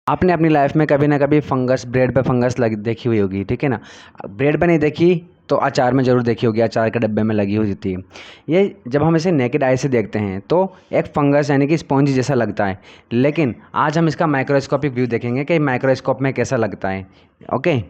आपने अपनी लाइफ में कभी ना कभी फंगस, ब्रेड पे फंगस लगी देखी हुई होगी, ठीक है ना। ब्रेड पे नहीं देखी तो अचार में ज़रूर देखी होगी, अचार के डब्बे में लगी हुई होती है। ये जब हम इसे नेकेड आई से देखते हैं तो एक फंगस यानी कि स्पॉन्ज जैसा लगता है, लेकिन आज हम इसका माइक्रोस्कोपिक व्यू देखेंगे कि माइक्रोस्कोप में कैसा लगता है। ओके,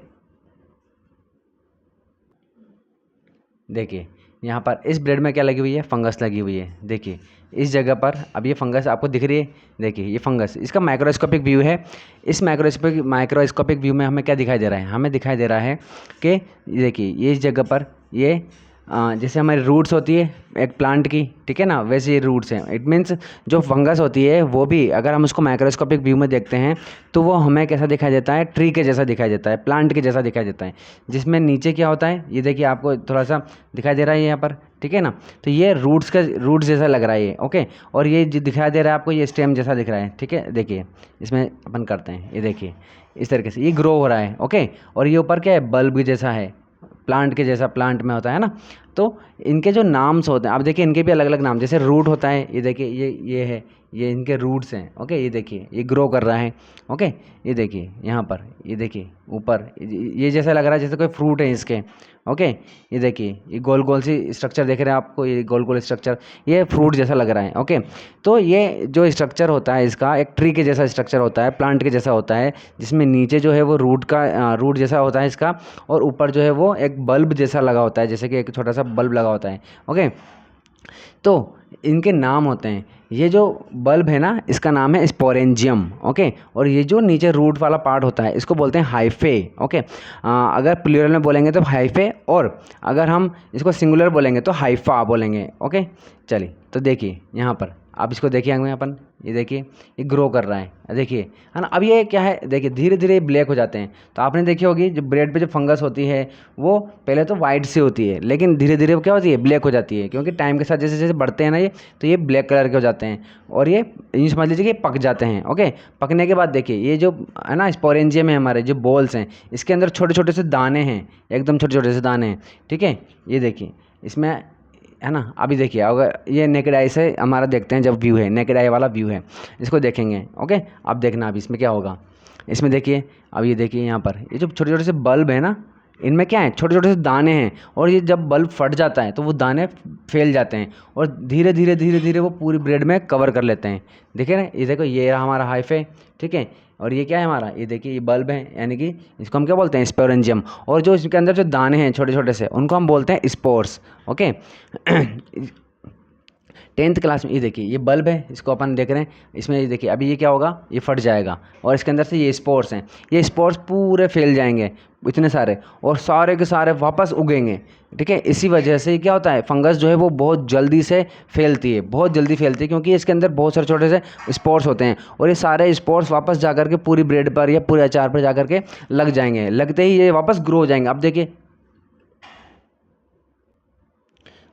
देखिए यहाँ पर इस ब्रेड में क्या लगी हुई है, फंगस लगी हुई है। देखिए इस जगह पर अब ये फंगस आपको दिख रही है। देखिए ये फंगस, इसका माइक्रोस्कोपिक व्यू है। इस माइक्रोस्कोपिक व्यू में हमें क्या दिखाई दे रहा है, हमें दिखाई दे रहा है कि देखिए ये इस जगह पर ये जैसे हमारी रूट्स होती है एक प्लांट की, ठीक है ना, वैसे ये रूट्स हैं। इट मीन्स जो फंगस होती है वो भी अगर हम उसको माइक्रोस्कोपिक व्यू में देखते हैं तो वो हमें कैसा दिखाई देता है, ट्री के जैसा दिखाई देता है, प्लांट के जैसा दिखाई देता है। जिसमें नीचे क्या होता है, ये देखिए आपको थोड़ा सा दिखाई दे रहा है यहाँ पर, ठीक है ना। तो ये रूट्स जैसा लग रहा है ये, ओके। और ये जो दिखाई दे रहा है आपको, ये स्टेम जैसा दिख रहा है, ठीक है। देखिए इसमें अपन करते हैं, ये देखिए इस तरीके से ये ग्रो हो रहा है, ओके। और ये ऊपर क्या है, बल्ब जैसा है, प्लांट के जैसा, प्लांट में होता है ना। तो इनके जो नाम्स होते हैं, अब देखिए इनके भी अलग अलग नाम, जैसे रूट होता है, ये देखिए ये है, ये इनके रूट्स हैं, ओके। ये देखिए ये ग्रो कर रहा है, ओके। ये देखिए यहाँ पर, ये देखिए ऊपर ये जैसा लग रहा है जैसे कोई फ्रूट है इसके, ओके। ये देखिए ये गोल गोल सी स्ट्रक्चर देख रहे हैं आपको, ये गोल गोल स्ट्रक्चर, ये फ्रूट जैसा लग रहा है, ओके। तो ये जो स्ट्रक्चर होता है इसका एक ट्री के जैसा स्ट्रक्चर होता है, प्लांट के जैसा होता है, जिसमें नीचे जो है वो रूट जैसा होता है इसका, और ऊपर जो है वो एक बल्ब जैसा लगा होता है, जैसे कि एक छोटा सा बल्ब लगा होता है, ओके। तो इनके नाम होते हैं, ये जो बल्ब है ना इसका नाम है स्पोरेंजियम, ओके। और ये जो नीचे रूट वाला पार्ट होता है इसको बोलते हैं हाइफे, ओके। अगर प्लूरल में बोलेंगे तो हाइफे, और अगर हम इसको सिंगुलर बोलेंगे तो हाइफा बोलेंगे, ओके। चलिए तो देखिए यहाँ पर आप इसको देखिए आगे अपन, ये देखिए ये ग्रो कर रहा है, देखिए है ना। अब ये क्या है, देखिए धीरे धीरे ब्लैक हो जाते हैं। तो आपने देखी होगी जो ब्रेड पे जो फंगस होती है वो पहले तो वाइट सी होती है, लेकिन धीरे धीरे वो क्या होती है, ब्लैक हो जाती है, क्योंकि टाइम के साथ जैसे जैसे बढ़ते हैं ना ये, तो ये ब्लैक कलर के हो जाते हैं, और ये यूँ समझ लीजिए कि पक जाते हैं, ओके। पकने के बाद देखिए ये जो है ना स्पोरेंजियम है, हमारे जो बॉल्स हैं, इसके अंदर छोटे छोटे से दाने हैं, एकदम छोटे छोटे से दाने हैं, ठीक है। ये देखिए इसमें है ना। अभी देखिए अगर ये नेकेड आई से हमारा देखते हैं, जब व्यू है नेकेड आई वाला व्यू है, इसको देखेंगे, ओके। अब देखना अभी इसमें क्या होगा, इसमें देखिए अब ये देखिए यहाँ पर ये जो छोटे छोटे से बल्ब है ना, इनमें क्या है, छोटे छोटे से दाने हैं, और ये जब बल्ब फट जाता है तो वो दाने फैल जाते हैं, और धीरे धीरे धीरे धीरे वो पूरी ब्रेड में कवर कर लेते हैं। देखिए ना, ये देखो ये रहा हमारा हाइफे, ठीक है। और ये क्या है हमारा, ये देखिए ये बल्ब है, यानी कि इसको हम क्या बोलते हैं, स्पोरेंजियम। और जो इसके अंदर जो दाने हैं छोटे छोटे से, उनको हम बोलते हैं स्पोर्स, ओके। 10th क्लास में ये देखिए ये बल्ब है, इसको अपन देख रहे हैं, इसमें ये देखिए अभी ये क्या होगा, ये फट जाएगा, और इसके अंदर से ये स्पोर्स हैं, ये स्पोर्स पूरे फैल जाएंगे इतने सारे, और सारे के सारे वापस उगेंगे, ठीक है। इसी वजह से क्या होता है, फंगस जो है वो बहुत जल्दी से फैलती है, बहुत जल्दी फैलती है, क्योंकि इसके अंदर बहुत सारे छोटे से स्पोर्स होते हैं, और ये सारे स्पोर्स वापस जा कर के पूरी ब्रेड पर या पूरे अचार पर जा कर के लग जाएंगे, लगते ही ये वापस ग्रो हो जाएंगे। अब देखिए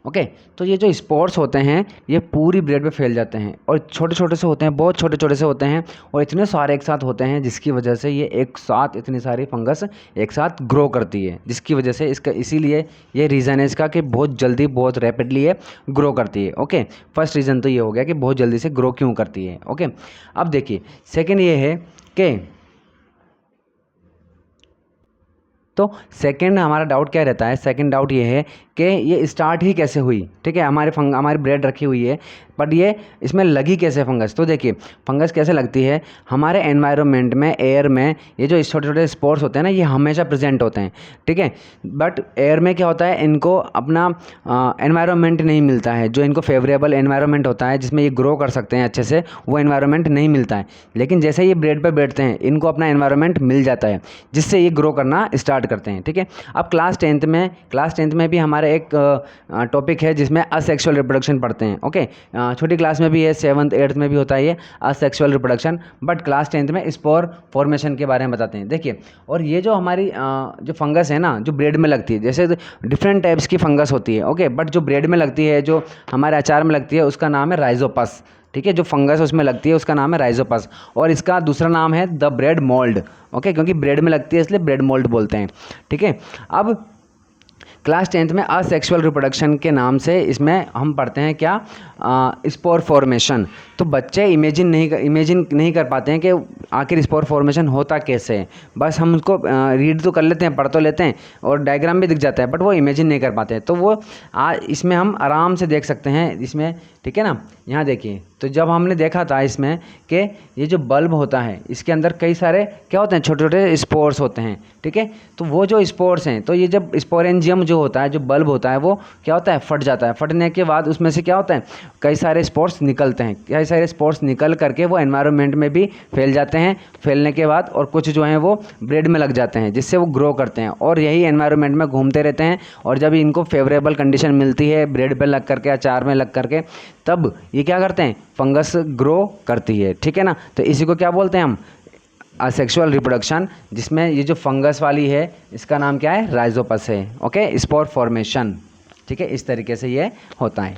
ओके। तो ये जो स्पोर्स होते हैं ये पूरी ब्रेड पे फैल जाते हैं, और छोटे छोटे से होते हैं, बहुत छोटे छोटे से होते हैं, और इतने सारे एक साथ होते हैं, जिसकी वजह से ये एक साथ इतनी सारी फंगस एक साथ ग्रो करती है, जिसकी वजह से इसका इसीलिए ये रीज़न है इसका कि बहुत जल्दी बहुत रैपिडली ये ग्रो करती है, ओके। फर्स्ट रीज़न तो ये हो गया कि बहुत जल्दी से ग्रो क्यों करती है, ओके। अब देखिए सेकेंड ये है कि तो सेकंड हमारा डाउट क्या रहता है, सेकंड डाउट ये है कि ये स्टार्ट ही कैसे हुई, ठीक है। हमारी ब्रेड रखी हुई है, बट ये इसमें लगी कैसे फंगस। तो देखिए फंगस कैसे लगती है, हमारे एनवायरनमेंट में, एयर में ये जो छोटे छोटे स्पोर्स होते हैं ना, ये हमेशा प्रेजेंट होते हैं, ठीक है। बट एयर में क्या होता है, इनको अपना एनवायरनमेंट नहीं मिलता है, जो इनको फेवरेबल एनवायरनमेंट होता है जिसमें ये ग्रो कर सकते हैं अच्छे से, वो एनवायरनमेंट नहीं मिलता है। लेकिन जैसे ये ब्रेड पर बैठते हैं इनको अपना एनवायरनमेंट मिल जाता है, जिससे ये ग्रो करना स्टार्ट करते हैं, ठीक है। अब क्लास टेंथ में भी हमारे एक टॉपिक है जिसमें असेक्सुअल रिप्रोडक्शन पढ़ते हैं, ओके। छोटी क्लास में भी है, 7th 8th में भी होता है ये asexual reproduction, but class 10th में स्पोर फॉर्मेशन के बारे में बताते हैं। देखिए और ये जो हमारी जो फंगस है ना, जो ब्रेड में लगती है, जैसे डिफरेंट टाइप्स की फंगस होती है, ओके। बट जो ब्रेड में लगती है, जो हमारे अचार में लगती है, उसका नाम है राइजोपस, ठीक है। जो फंगस उसमें लगती है उसका नाम है राइजोपस, और इसका दूसरा नाम है द ब्रेड मोल्ड, ओके। क्योंकि ब्रेड में लगती है इसलिए ब्रेड मोल्ड बोलते हैं, ठीक है। अब क्लास 10th में असेक्सुअल रिप्रोडक्शन के नाम से इसमें हम पढ़ते हैं क्या, स्पोर फॉर्मेशन। तो बच्चे इमेजिन नहीं कर पाते हैं कि आखिर स्पोर फॉर्मेशन होता कैसे है। बस हम उसको रीड तो कर लेते हैं, पढ़ तो लेते हैं और डायग्राम भी दिख जाता है, बट वो इमेजिन नहीं कर पाते हैं। तो वो इसमें हम आराम से देख सकते हैं इसमें, ठीक है ना। यहाँ देखिए, तो जब हमने देखा था इसमें कि ये जो बल्ब होता है इसके अंदर कई सारे क्या होते हैं, छोटे छोटे स्पोर्स होते हैं, ठीक है। तो वो जो स्पोर्स हैं, तो ये जब स्पोरेंजियम जो होता है, जो बल्ब होता है, वो क्या होता है, फट जाता है। फटने के बाद उसमें से क्या होता है, कई सारे स्पोर्स निकलते हैं। कई सारे स्पोर्स निकल करके वो एनवायरनमेंट में भी फैल जाते हैं। फैलने के बाद और कुछ जो हैं वो ब्रेड में लग जाते हैं, जिससे वो ग्रो करते हैं और यही एनवायरनमेंट में घूमते रहते हैं। और जब इनको फेवरेबल कंडीशन मिलती है ब्रेड पे लग करके, अचार में लग करके, तब ये क्या करते हैं, फंगस ग्रो करती है, ठीक है ना। तो इसी को क्या बोलते हैं हम, असेक्सुअल रिप्रोडक्शन, जिसमें ये जो फंगस वाली है इसका नाम क्या है, राइजोपस है। ओके, स्पोर फॉर्मेशन, ठीक है, इस तरीके से ये होता है।